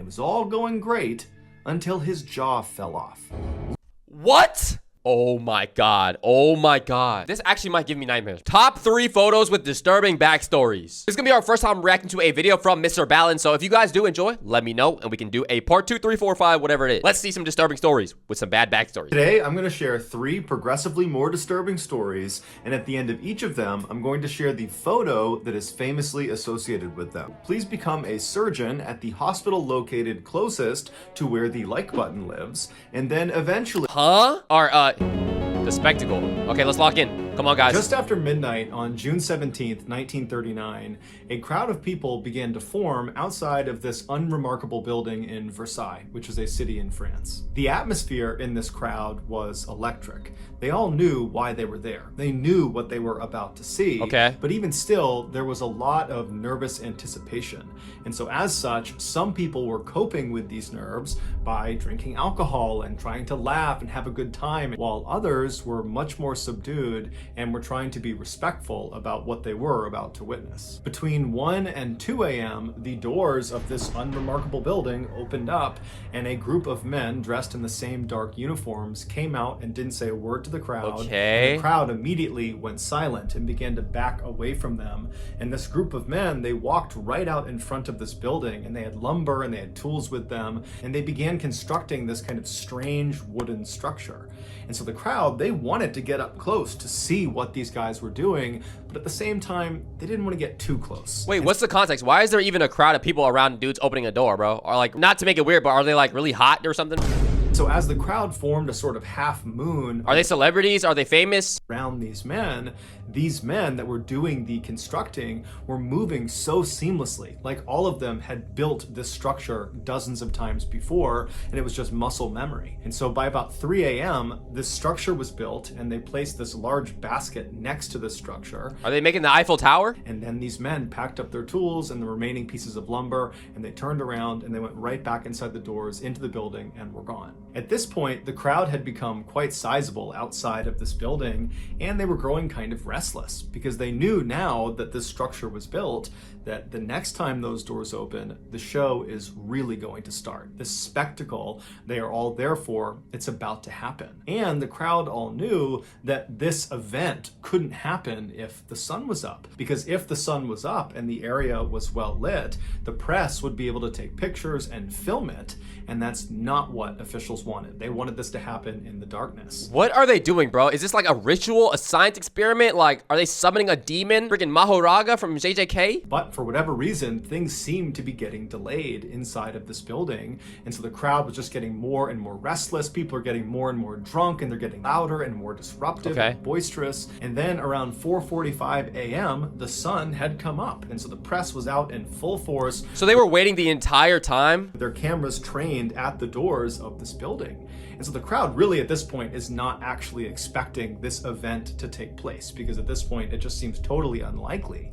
it was all going great until his jaw fell off. What? Oh my god. Oh my god. This actually might give me nightmares. Top 3 photos with disturbing backstories. This is gonna be our first time reacting to a video from MrBallen, so if you guys do enjoy, let me know, and we can do a part 2, 3, 4, 5, whatever it is. Let's see some disturbing stories with some bad backstories. Today, I'm gonna share 3 progressively more disturbing stories, and at the end of each of them, I'm going to share the photo that is famously associated with them. Please become a surgeon at the hospital located closest to where the like button lives, and then eventually... The spectacle. Okay, let's lock in. Come on, guys. Just after midnight on June 17th, 1939, a crowd of people began to form outside of this unremarkable building in Versailles, which is a city in France. The atmosphere in this crowd was electric. They all knew why they were there. They knew what they were about to see. Okay. But even still, there was a lot of nervous anticipation. And so as such, some people were coping with these nerves by drinking alcohol and trying to laugh and have a good time, while others were much more subdued and were trying to be respectful about what they were about to witness. Between 1 and 2 a.m., the doors of this unremarkable building opened up, and a group of men dressed in the same dark uniforms came out and didn't say a word to the crowd. Okay. And the crowd immediately went silent and began to back away from them. And this group of men, they walked right out in front of this building, and they had lumber and they had tools with them, and they began constructing this kind of strange wooden structure. And so the crowd, they wanted to get up close to see what these guys were doing, but at the same time, they didn't want to get too close. Wait, what's the context? Why is there even a crowd of people around dudes opening a door, bro? Or like, not to make it weird, but are they like really hot or something? So as the crowd formed a sort of half moon... Are they celebrities? Are they famous? Around these men that were doing the constructing were moving so seamlessly. Like all of them had built this structure dozens of times before, and it was just muscle memory. And so by about 3 a.m., this structure was built, and they placed this large basket next to this structure. Are they making the Eiffel Tower? And then these men packed up their tools and the remaining pieces of lumber, and they turned around and they went right back inside the doors into the building and were gone. At this point, the crowd had become quite sizable outside of this building, and they were growing kind of restless because they knew now that this structure was built that the next time those doors open, the show is really going to start. This spectacle they are all there for, it's about to happen. And the crowd all knew that this event couldn't happen if the sun was up, because if the sun was up and the area was well lit, the press would be able to take pictures and film it, and that's not what officials wanted. They wanted this to happen in the darkness. What are they doing, bro? Is this like a ritual, a science experiment? Like, are they summoning a demon? Freaking Mahoraga from JJK? But for whatever reason, things seemed to be getting delayed inside of this building. And so the crowd was just getting more and more restless. People are getting more and more drunk, and they're getting louder and more disruptive and boisterous. And then around 4:45 a.m., the sun had come up. And so the press was out in full force. So they were waiting the entire time? Their cameras trained at the doors of this building. And so the crowd really at this point is not actually expecting this event to take place, because at this point it just seems totally unlikely.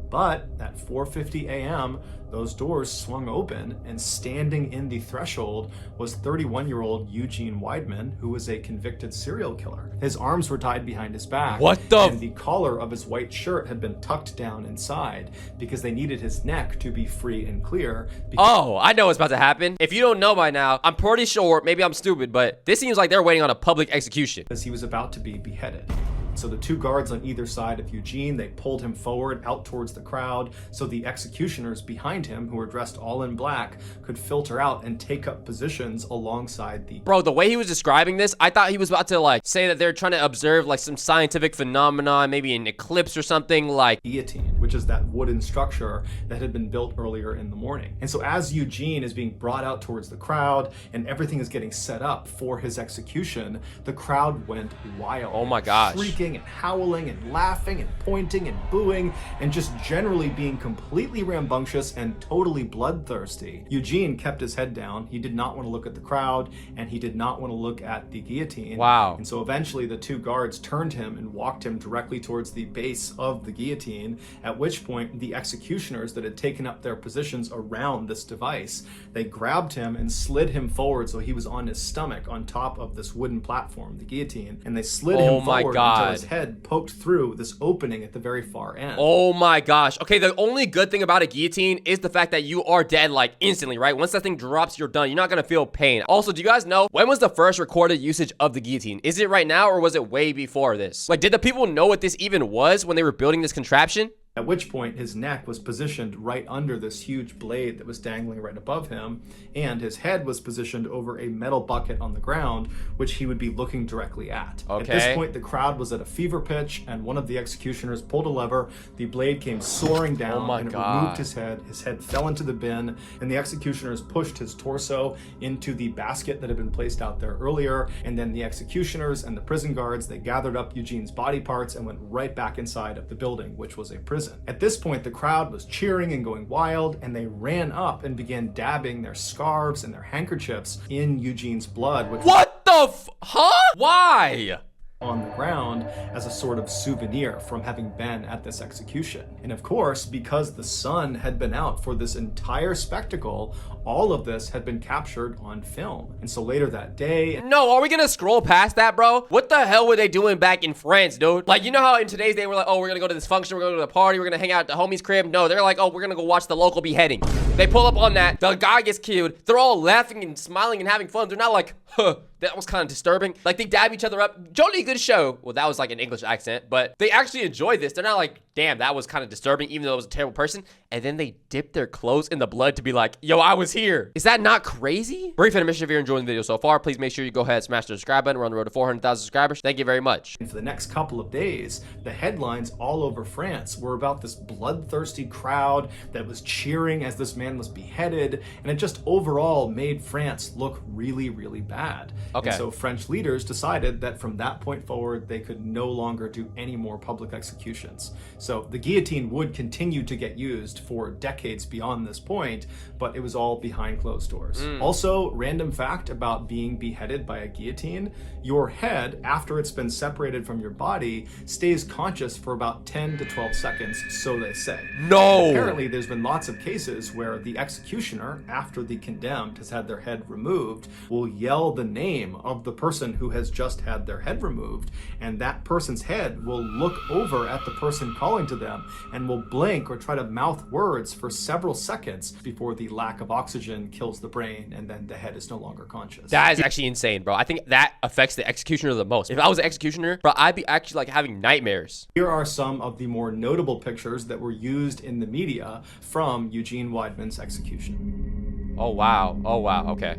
But at 4:50 a.m., those doors swung open, and standing in the threshold was 31-year-old Eugene Weidman, who was a convicted serial killer. His arms were tied behind his back. And the collar of his white shirt had been tucked down inside because they needed his neck to be free and clear. Oh, I know what's about to happen. If you don't know by now, I'm pretty sure, maybe I'm stupid, but this seems like they're waiting on a public execution. Because he was about to be beheaded. So the 2 guards on either side of Eugene, they pulled him forward out towards the crowd so the executioners behind him, who were dressed all in black, could filter out and take up positions alongside the... Bro, the way he was describing this, I thought he was about to like say that they're trying to observe like some scientific phenomenon, maybe an eclipse or something, like guillotine, which is that wooden structure that had been built earlier in the morning. And so as Eugene is being brought out towards the crowd and everything is getting set up for his execution, the crowd went wild. Oh my gosh. Shrieking and howling and laughing and pointing and booing and just generally being completely rambunctious and totally bloodthirsty. Eugene kept his head down. He did not want to look at the crowd, and he did not want to look at the guillotine. Wow. And so eventually the 2 guards turned him and walked him directly towards the base of the guillotine, at at which point the executioners that had taken up their positions around this device, they grabbed him and slid him forward so he was on his stomach on top of this wooden platform, the guillotine, and they slid him forward until his head poked through this opening at the very far end. Oh my gosh. Okay, the only good thing about a guillotine is the fact that you are dead like instantly, right? Once that thing drops, you're done. You're not gonna feel pain. Also, do you guys know when was the first recorded usage of the guillotine? Is it right now or was it way before this? Like, did the people know what this even was when they were building this contraption? At which point his neck was positioned right under this huge blade that was dangling right above him, and his head was positioned over a metal bucket on the ground, which he would be looking directly at. Okay. At this point, the crowd was at a fever pitch, and one of the executioners pulled a lever. The blade came soaring down, and it removed his head. His head fell into the bin, and the executioners pushed his torso into the basket that had been placed out there earlier, and then the executioners and the prison guards, they gathered up Eugene's body parts and went right back inside of the building, which was a prison. At this point, the crowd was cheering and going wild, and they ran up and began dabbing their scarves and their handkerchiefs in Eugene's blood. What the huh? Why? On the ground as a sort of souvenir from having been at this execution. And of course, because the sun had been out for this entire spectacle, all of this had been captured on film. And so later that day... No, are we gonna scroll past that, bro? What the hell were they doing back in France, dude? Like, you know how in today's day we're like, oh, we're gonna go to this function, we're gonna go to the party, we're gonna hang out at the homie's crib? No, they're like, oh, we're gonna go watch the local beheading. They pull up on that, the guy gets killed, they're all laughing and smiling and having fun. They're not like, huh, that was kind of disturbing. Like, they dab each other up. Jolly good show. Well, that was like an English accent, but they actually enjoyed this. They're not like, damn, that was kind of disturbing, even though it was a terrible person. And then they dip their clothes in the blood to be like, yo, I was here. Is that not crazy? Brief intermission. If you're enjoying the video so far, please make sure you go ahead and smash the subscribe button. We're on the road to 400,000 subscribers. Thank you very much. And for the next couple of days, the headlines all over France were about this bloodthirsty crowd that was cheering as this man was beheaded. And it just overall made France look really, really bad. Okay. And so French leaders decided that from that point forward, they could no longer do any more public executions. So the guillotine would continue to get used for decades beyond this point, but it was all behind closed doors. Also, random fact about being beheaded by a guillotine, your head, after it's been separated from your body, stays conscious for about 10 to 12 seconds, so they say. No! And apparently, there's been lots of cases where the executioner, after the condemned has had their head removed, will yell the name of the person who has just had their head removed, and that person's head will look over at the person calling to them and will blink or try to mouth words for several seconds before the lack of oxygen kills the brain and then the head is no longer conscious. That is actually insane, bro. I think that affects the executioner the most. If I was an executioner, bro, I'd be actually like having nightmares. Here are some of the more notable pictures that were used in the media from Eugene Weidmann's execution. Oh, wow. Oh, wow. Okay.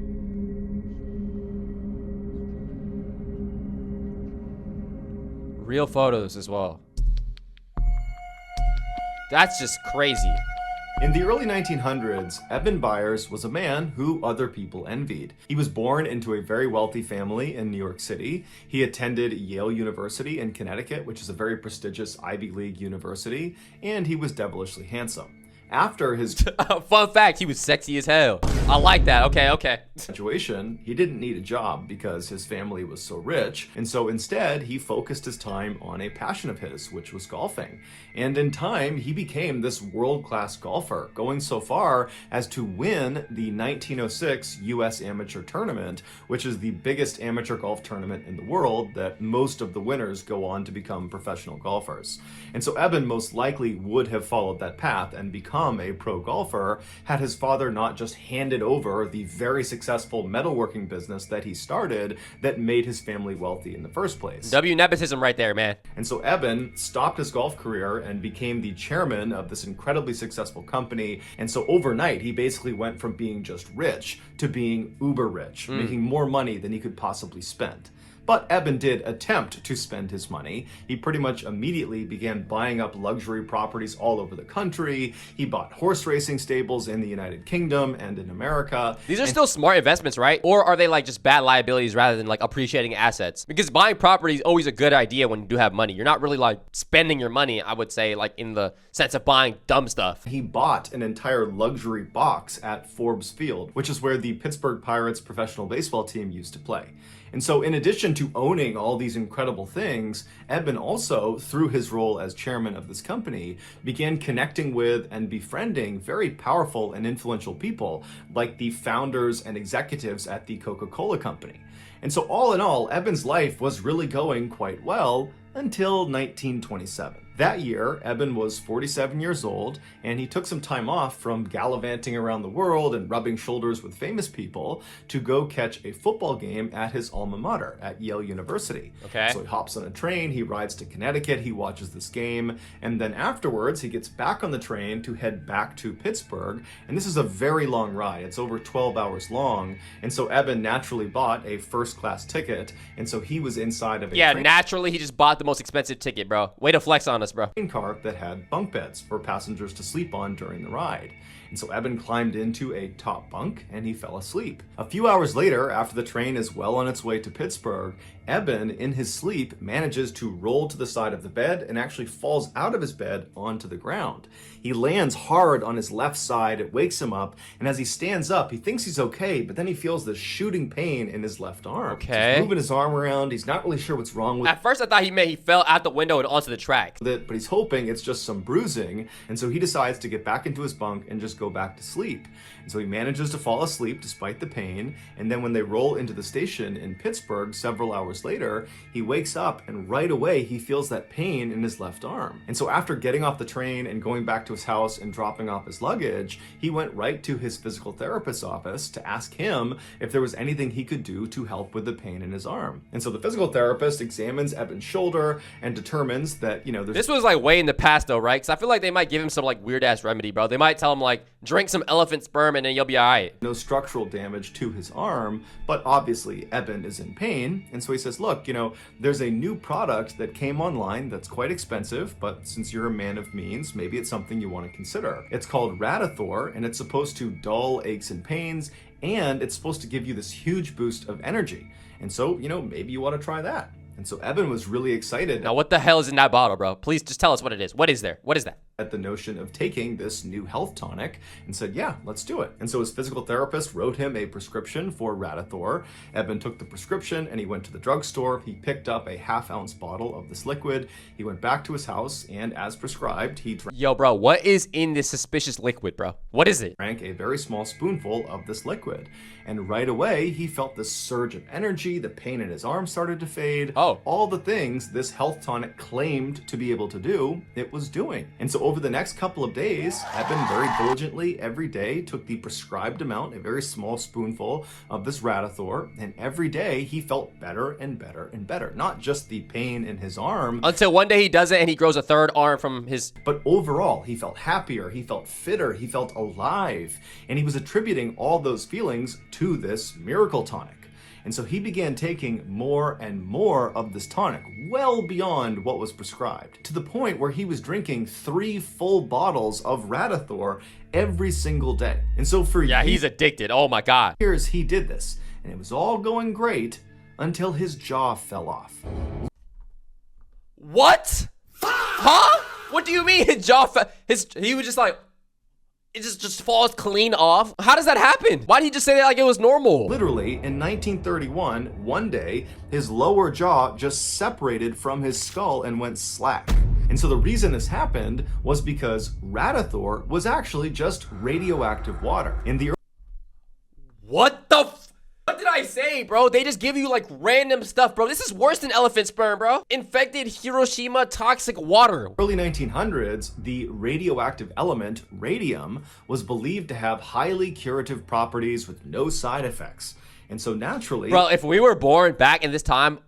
Real photos as well. That's just crazy. In the early 1900s, Eben Byers was a man who other people envied. He was born into a very wealthy family in New York City. He attended Yale University in Connecticut, which is a very prestigious Ivy League university, and he was devilishly handsome. After his fun fact, he was sexy as hell. I like that. Okay. graduation, he didn't need a job because his family was so rich, and so instead he focused his time on a passion of his, which was golfing. And in time, he became this world-class golfer, going so far as to win the 1906 U.S. Amateur Tournament, which is the biggest amateur golf tournament in the world that most of the winners go on to become professional golfers. And so Eben most likely would have followed that path and become a pro golfer had his father not just handed over the very successful metalworking business that he started that made his family wealthy in the first place. W nepotism right there, man. And so Eben stopped his golf career and became the chairman of this incredibly successful company. And so overnight, he basically went from being just rich to being uber rich, making more money than he could possibly spend. But Eben did attempt to spend his money. He pretty much immediately began buying up luxury properties all over the country. He bought horse racing stables in the United Kingdom and in America. These are still smart investments, right? Or are they like just bad liabilities rather than like appreciating assets? Because buying property is always a good idea when you do have money. You're not really like spending your money, I would say, like in the sense of buying dumb stuff. He bought an entire luxury box at Forbes Field, which is where the Pittsburgh Pirates professional baseball team used to play. And so in addition addition to owning all these incredible things, Eben also, through his role as chairman of this company, began connecting with and befriending very powerful and influential people like the founders and executives at the Coca-Cola Company. And so all in all, Eben's life was really going quite well until 1927. That year, Eben was 47 years old, and he took some time off from gallivanting around the world and rubbing shoulders with famous people to go catch a football game at his alma mater at Yale University. Okay. So he hops on a train, he rides to Connecticut, he watches this game, and then afterwards he gets back on the train to head back to Pittsburgh. And this is a very long ride. It's over 12 hours long. And so Eben naturally bought a first-class ticket, and so he was inside of a train naturally he just bought the most expensive ticket, bro. Way to flex on us, bro. car that had bunk beds for passengers to sleep on during the ride. And so Eben climbed into a top bunk and he fell asleep. A few hours later, after the train is well on its way to Pittsburgh, Eben, in his sleep, manages to roll to the side of the bed and actually falls out of his bed onto the ground. He lands hard on his left side, it wakes him up, and as he stands up, he thinks he's okay, but then he feels this shooting pain in his left arm. Okay. He's moving his arm around, he's not really sure what's wrong with At first I thought he fell out the window and onto the track. it, but he's hoping it's just some bruising, and so he decides to get back into his bunk and just go back to sleep. And so he manages to fall asleep despite the pain, and then when they roll into the station in Pittsburgh several hours later, he wakes up and right away he feels that pain in his left arm. And so after getting off the train and going back to his house and dropping off his luggage, he went right to his physical therapist's office to ask him if there was anything he could do to help with the pain in his arm. And so the physical therapist examines Eben's shoulder and determines that, This was like way in the past though, right? Because I feel like they might give him some like weird ass remedy, bro. They might tell him like, drink some elephant sperm and then you'll be alright. no structural damage to his arm, but obviously Eben is in pain. And so he says, look, there's a new product that came online that's quite expensive, but since you're a man of means, maybe it's something you want to consider. It's called Radithor, and it's supposed to dull aches and pains, and it's supposed to give you this huge boost of energy. And so, maybe you want to try that. And so Eben was really excited. Now what the hell is in that bottle, bro? Please just tell us what it is. What is there? What is that? At the notion of taking this new health tonic and said, yeah, let's do it. And so his physical therapist wrote him a prescription for Radithor. Eben took the prescription and he went to the drugstore. He picked up a half-ounce bottle of this liquid. He went back to his house and as prescribed, he Yo, bro, what is in this suspicious liquid, bro? What is it? drank a very small spoonful of this liquid. And right away, he felt this surge of energy. The pain in his arm started to fade. Oh. All the things this health tonic claimed to be able to do, it was doing. And so over the next couple of days, Eben very diligently every day took the prescribed amount, a very small spoonful of this Radithor, and every day he felt better and better and better. Not just the pain in his arm, Until one day he does it and he grows a third arm from his... but overall, he felt happier, he felt fitter, he felt alive, and he was attributing all those feelings to this miracle tonic. And so he began taking more and more of this tonic, well beyond what was prescribed, to the point where he was drinking 3 full bottles of Radithor every single day. And so for Yeah, he's addicted. Oh my God. years he did this, and it was all going great until his jaw fell off. What? Huh? What do you mean his jaw he was just like... It just falls clean off? How does that happen? Why did he just say that like it was normal? Literally, in 1931, one day, his lower jaw just separated from his skull and went slack. And so the reason this happened was because Radithor was actually just radioactive water. In the What the What did I say, bro? They just give you like random stuff, bro. This is worse than elephant sperm, bro. Infected Hiroshima toxic water. early 1900s, the radioactive element, radium, was believed to have highly curative properties with no side effects. And so naturally, Bro, if we were born back in this time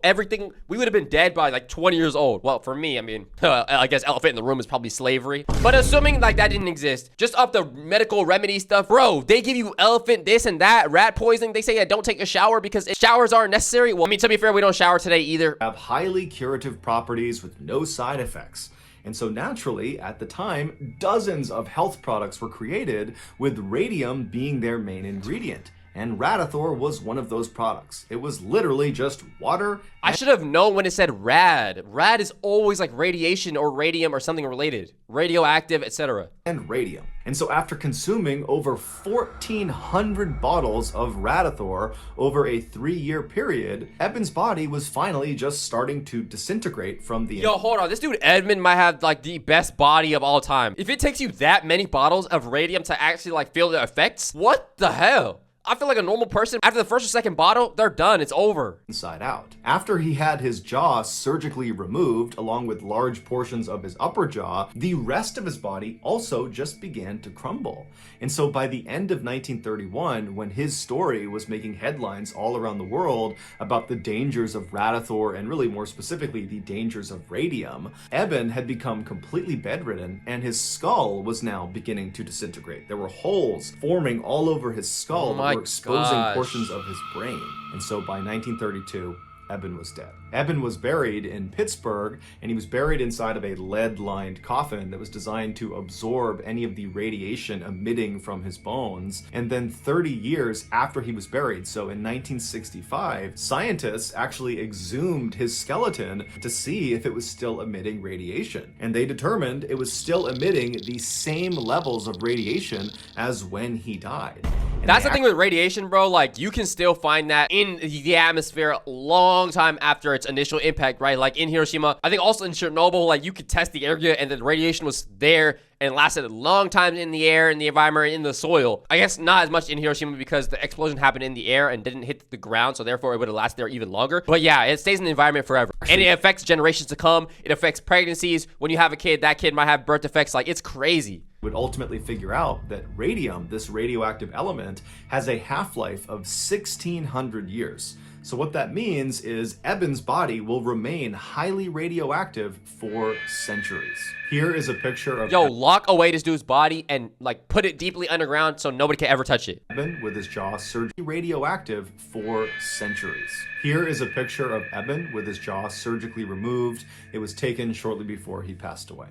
everything, we would have been dead by like 20 years old. Well, for me, I mean, I guess elephant in the room is probably slavery. But assuming like that didn't exist, just off the medical remedy stuff, bro, they give you elephant this and that, rat poisoning. They say, yeah, don't take a shower because showers aren't necessary. Well, I mean, to be fair, we don't shower today either. have highly curative properties with no side effects. And so naturally, at the time, dozens of health products were created with radium being their main ingredient. And Radithor was one of those products. It was literally just water. I should have known when it said rad. Rad is always like radiation or radium or something related. Radioactive, etc. And radium. And so after consuming over 1,400 bottles of Radithor over a 3-year period, Eben's body was finally just starting to disintegrate from the... Yo, hold on. This dude Edmund might have like the best body of all time. If it takes you that many bottles of radium to actually like feel the effects, what the hell? I feel like a normal person, after the first or second bottle, they're done. It's over. Inside out. After he had his jaw surgically removed, along with large portions of his upper jaw, the rest of his body also just began to crumble. And so by the end of 1931, when his story was making headlines all around the world about the dangers of Radithor and really more specifically the dangers of radium, Eben had become completely bedridden and his skull was now beginning to disintegrate. There were holes forming all over his skull that were exposing portions of his brain. And so by 1932, Eben was dead. Eben was buried in Pittsburgh, and he was buried inside of a lead-lined coffin that was designed to absorb any of the radiation emitting from his bones. And then 30 years after he was buried, so in 1965, scientists actually exhumed his skeleton to see if it was still emitting radiation. And they determined it was still emitting the same levels of radiation as when he died. That's the thing with radiation, bro. Like, you can still find that in the atmosphere a long time after its initial impact, right? Like in Hiroshima. I think also in Chernobyl, like you could test the area and the radiation was there and lasted a long time in the air, in the environment, in the soil. I guess not as much in Hiroshima because the explosion happened in the air and didn't hit the ground, so therefore it would have lasted there even longer. But yeah, it stays in the environment forever. And it affects generations to come. It affects pregnancies. When you have a kid, that kid might have birth defects. Like, it's crazy. Would ultimately figure out that radium, this radioactive element, has a half-life of 1,600 years. So what that means is Eben's body will remain highly radioactive for centuries. Here is a picture of... Yo, lock away this dude's body and like put it deeply underground so nobody can ever touch it. Eben with his jaw surgically radioactive for centuries. Here is a picture of Eben with his jaw surgically removed. It was taken shortly before he passed away.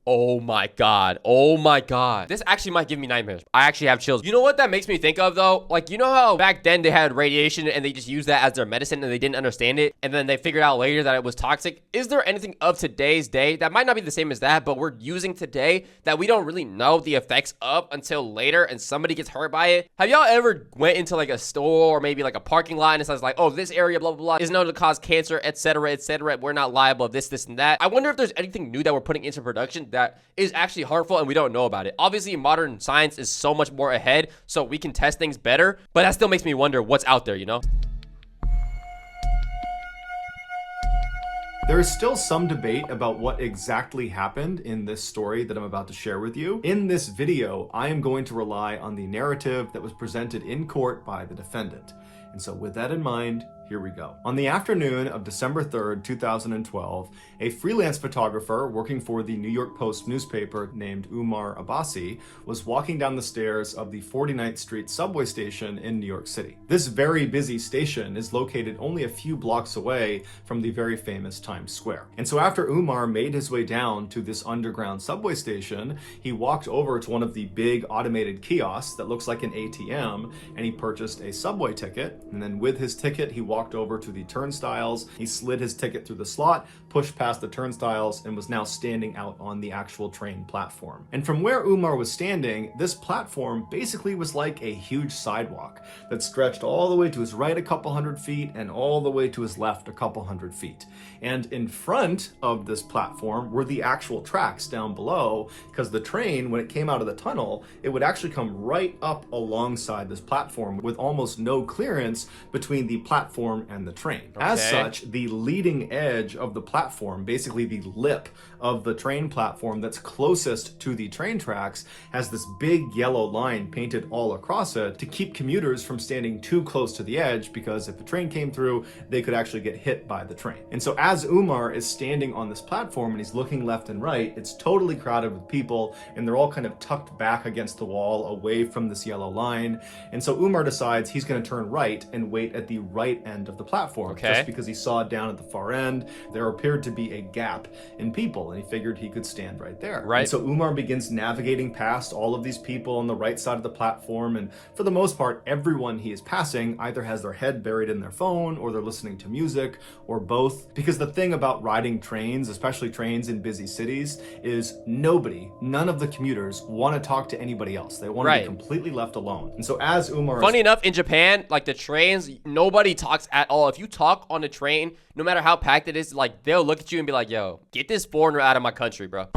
Oh my god. Oh my god. This actually might give me nightmares. I actually have chills. You know what that makes me think of though? Like, you know how back then they had radiation and they just used that as their medicine and they didn't understand it, and then they figured out later that it was toxic? Is there anything of today's day that might not be the same as that, but we're using today that we don't really know the effects of until later and somebody gets hurt by it? Have y'all ever went into like a store or maybe like a parking lot and it says like, oh, this area blah blah blah is known to cause cancer, etc., etc., we're not liable of this and that? I wonder if there's anything new that we're putting into production that is actually harmful and we don't know about it. Obviously, modern science is so much more ahead, so we can test things better, but that still makes me wonder what's out there, you know? There is still some debate about what exactly happened in this story that I'm about to share with you. In this video, I am going to rely on the narrative that was presented in court by the defendant. And so with that in mind, here we go. On the afternoon of December 3rd, 2012, a freelance photographer working for the New York Post newspaper named Umar Abbasi was walking down the stairs of the 49th Street subway station in New York City. This very busy station is located only a few blocks away from the very famous Times Square. And so after Umar made his way down to this underground subway station, he walked over to one of the big automated kiosks that looks like an ATM, and he purchased a subway ticket. And then with his ticket, he walked over to the turnstiles. He slid his ticket through the slot, pushed past the turnstiles, and was now standing out on the actual train platform. And from where Umar was standing, this platform basically was like a huge sidewalk that stretched all the way to his right a couple hundred feet and all the way to his left a couple hundred feet. And in front of this platform were the actual tracks down below, because the train, when it came out of the tunnel, it would actually come right up alongside this platform with almost no clearance between the platform and the train. Okay. As such, the leading edge of the platform, basically the lip of the train platform that's closest to the train tracks, has this big yellow line painted all across it to keep commuters from standing too close to the edge, because if the train came through, they could actually get hit by the train. And so as Umar is standing on this platform and he's looking left and right, it's totally crowded with people and they're all kind of tucked back against the wall away from this yellow line. And so Umar decides he's going to turn right right and wait at the right end of the platform. Okay. Just because he saw down at the far end, there appeared to be a gap in people, and he figured he could stand right there. Right. And so Umar begins navigating past all of these people on the right side of the platform, and for the most part, everyone he is passing either has their head buried in their phone, or they're listening to music, or both. Because the thing about riding trains, especially trains in busy cities, is none of the commuters want to talk to anybody else. They want to be completely left alone. And so as Umar Funny enough, in Japan, like the trains, nobody talks at all. If you talk on a train, no matter how packed it is, like they'll look at you and be like, yo, get this foreigner out of my country, bro.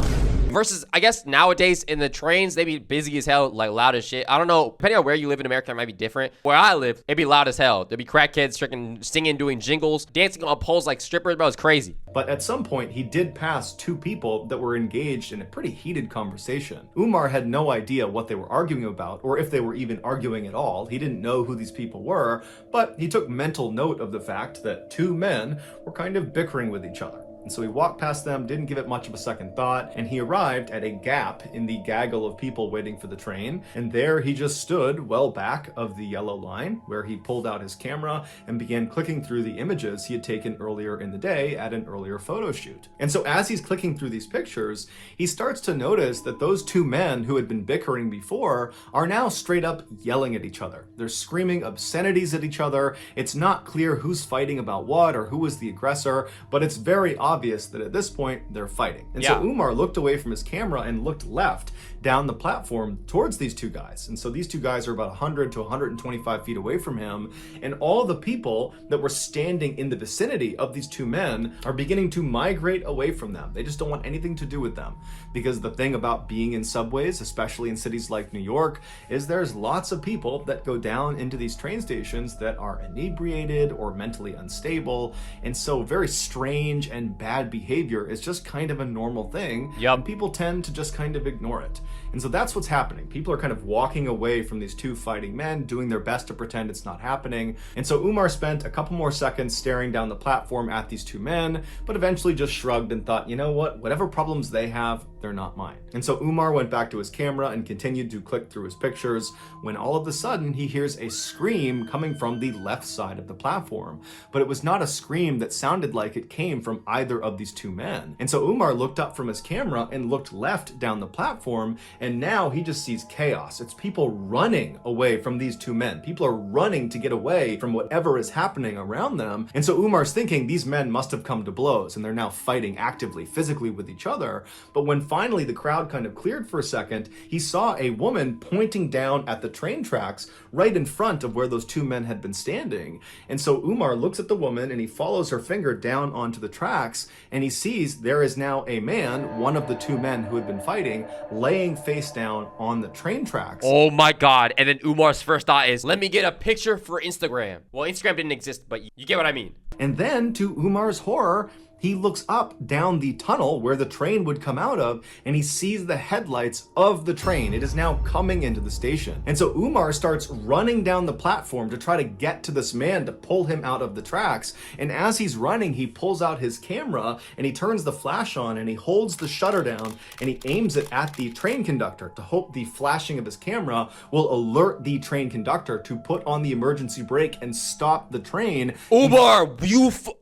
Versus, I guess nowadays in the trains, they be busy as hell, like loud as shit. I don't know, depending on where you live in America, it might be different. Where I live, it'd be loud as hell. There'd be crackheads freaking singing, doing jingles, dancing on poles like strippers, bro. It's crazy. But at some point, he did pass two people that were engaged in a pretty heated conversation. Umar had no idea what they were arguing about, or if they were even arguing at all. He didn't know who these people were, but he took mental note of the fact that two men were kind of bickering with each other. And so he walked past them, didn't give it much of a second thought, and he arrived at a gap in the gaggle of people waiting for the train. And there he just stood well back of the yellow line, where he pulled out his camera and began clicking through the images he had taken earlier in the day at an earlier photo shoot. And so as he's clicking through these pictures, he starts to notice that those two men who had been bickering before are now straight up yelling at each other. They're screaming obscenities at each other. It's not clear who's fighting about what or who was the aggressor, but it's very obvious that at this point they're fighting. And so Umar looked away from his camera and looked left down the platform towards these two guys. And so these two guys are about 100 to 125 feet away from him. And all the people that were standing in the vicinity of these two men are beginning to migrate away from them. They just don't want anything to do with them. Because the thing about being in subways, especially in cities like New York, is there's lots of people that go down into these train stations that are inebriated or mentally unstable. And so very strange and bad behavior is just kind of a normal thing. And people tend to just kind of ignore it. And so that's what's happening. People are kind of walking away from these two fighting men, doing their best to pretend it's not happening. And so Umar spent a couple more seconds staring down the platform at these two men, but eventually just shrugged and thought, you know what, whatever problems they have, they're not mine. And so Umar went back to his camera and continued to click through his pictures when all of a sudden he hears a scream coming from the left side of the platform. But it was not a scream that sounded like it came from either of these two men. And so Umar looked up from his camera and looked left down the platform, and now he just sees chaos. It's people running away from these two men. People are running to get away from whatever is happening around them. And so Umar's thinking these men must have come to blows and they're now fighting actively, physically with each other. But when finally the crowd kind of cleared for a second, he saw a woman pointing down at the train tracks right in front of where those two men had been standing. And so Umar looks at the woman and he follows her finger down onto the tracks, and he sees there is now a man, one of the two men who had been fighting, laying face down on the train tracks. Oh my God. And then Umar's first thought is, let me get a picture for Instagram. Well, Instagram didn't exist, but you get what I mean. And then, to Umar's horror, he looks up down the tunnel where the train would come out of, and he sees the headlights of the train. It is now coming into the station. And so Umar starts running down the platform to try to get to this man to pull him out of the tracks. And as he's running, he pulls out his camera and he turns the flash on and he holds the shutter down and he aims it at the train conductor to hope the flashing of his camera will alert the train conductor to put on the emergency brake and stop the train. Umar,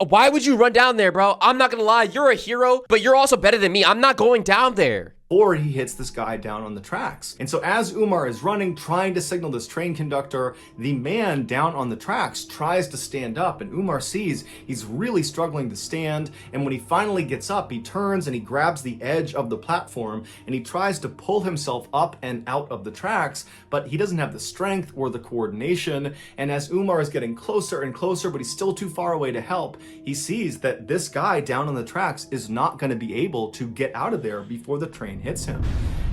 why would you run down there, bro? I'm not gonna lie, you're a hero, but you're also better than me. I'm not going down there. Or he hits this guy down on the tracks. And so as Umar is running, trying to signal this train conductor, the man down on the tracks tries to stand up, and Umar sees he's really struggling to stand. And when he finally gets up, he turns and he grabs the edge of the platform and he tries to pull himself up and out of the tracks, but he doesn't have the strength or the coordination. And as Umar is getting closer and closer, but he's still too far away to help, he sees that this guy down on the tracks is not going to be able to get out of there before the train hits him.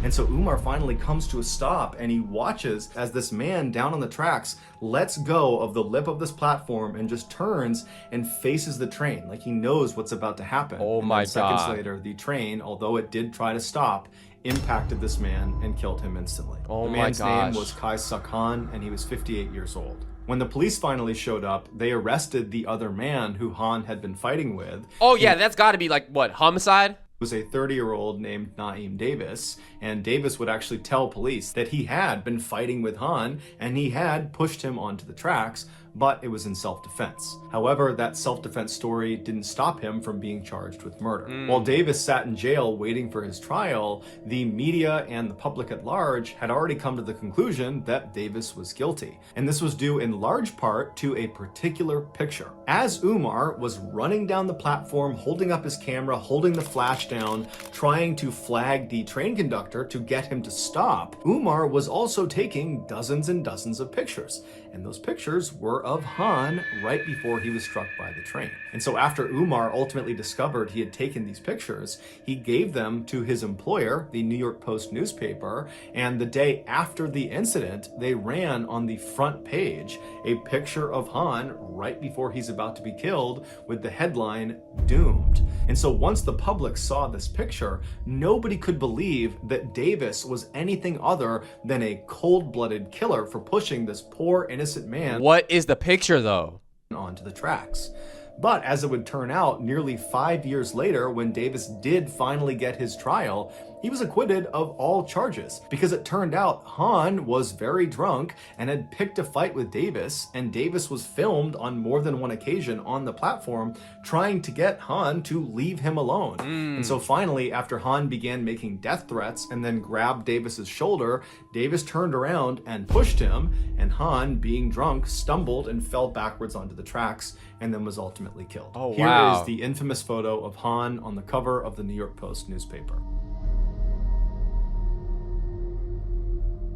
And so Umar finally comes to a stop and he watches as this man down on the tracks lets go of the lip of this platform and just turns and faces the train like he knows what's about to happen. Oh and my then seconds God. later, the train, although it did try to stop, impacted this man and killed him instantly. Oh the my man's name gosh. was Kaisa Khan and he was 58 years old. When the police finally showed up, they arrested the other man who Han had been fighting with. Oh yeah, that's gotta be like, what, homicide? Was a 30-year-old named Naeem Davis, and Davis would actually tell police that he had been fighting with Han and he had pushed him onto the tracks, but it was in self-defense. However, that self-defense story didn't stop him from being charged with murder. While Davis sat in jail waiting for his trial, the media and the public at large had already come to the conclusion that Davis was guilty. And this was due in large part to a particular picture. As Umar was running down the platform, holding up his camera, holding the flash down, trying to flag the train conductor to get him to stop, Umar was also taking dozens and dozens of pictures. And those pictures were of Han right before he was struck by the train. And so after Umar ultimately discovered he had taken these pictures, he gave them to his employer, the New York Post newspaper, and the day after the incident, they ran on the front page a picture of Han right before he's about to be killed with the headline, "Doomed." And so once the public saw this picture, nobody could believe that Davis was anything other than a cold-blooded killer for pushing this poor innocent man What is the picture though? onto the tracks. But as it would turn out, nearly 5 years later, when Davis did finally get his trial, he was acquitted of all charges because it turned out Han was very drunk and had picked a fight with Davis, and Davis was filmed on more than one occasion on the platform trying to get Han to leave him alone. And so finally, after Han began making death threats and then grabbed Davis's shoulder, Davis turned around and pushed him, and Han, being drunk, stumbled and fell backwards onto the tracks and then was ultimately killed. Oh, Here wow. is the infamous photo of Han on the cover of the New York Post newspaper.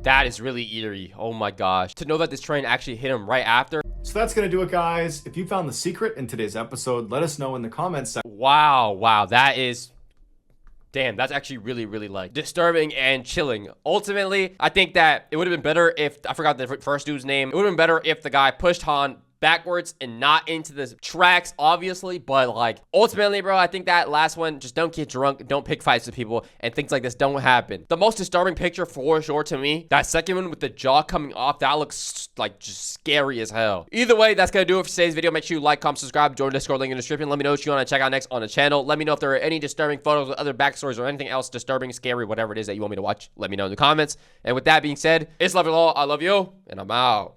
That is really eerie. Oh my gosh. To know that this train actually hit him right after. So that's going to do it, guys. If you found the secret in today's episode, let us know in the comments section. Wow. That is... Damn, that's actually really like disturbing and chilling. Ultimately, I think that it would have been better if... I forgot the first dude's name. It would have been better if the guy pushed Han backwards and not into the tracks, obviously, but like ultimately, bro, I think that last one, just don't get drunk, don't pick fights with people, and things like this don't happen. The most disturbing picture for sure to me, that second one with the jaw coming off, that looks like just scary as hell. Either way, that's gonna do it for today's video. Make sure you like, comment, subscribe, join the Discord link in the description. Let me know what you want to check out next on the channel. Let me know if there are any disturbing photos, other backstories, or anything else disturbing, scary, whatever it is that you want me to watch. Let me know in the comments. And with that being said, it's love you all. I love you, and I'm out.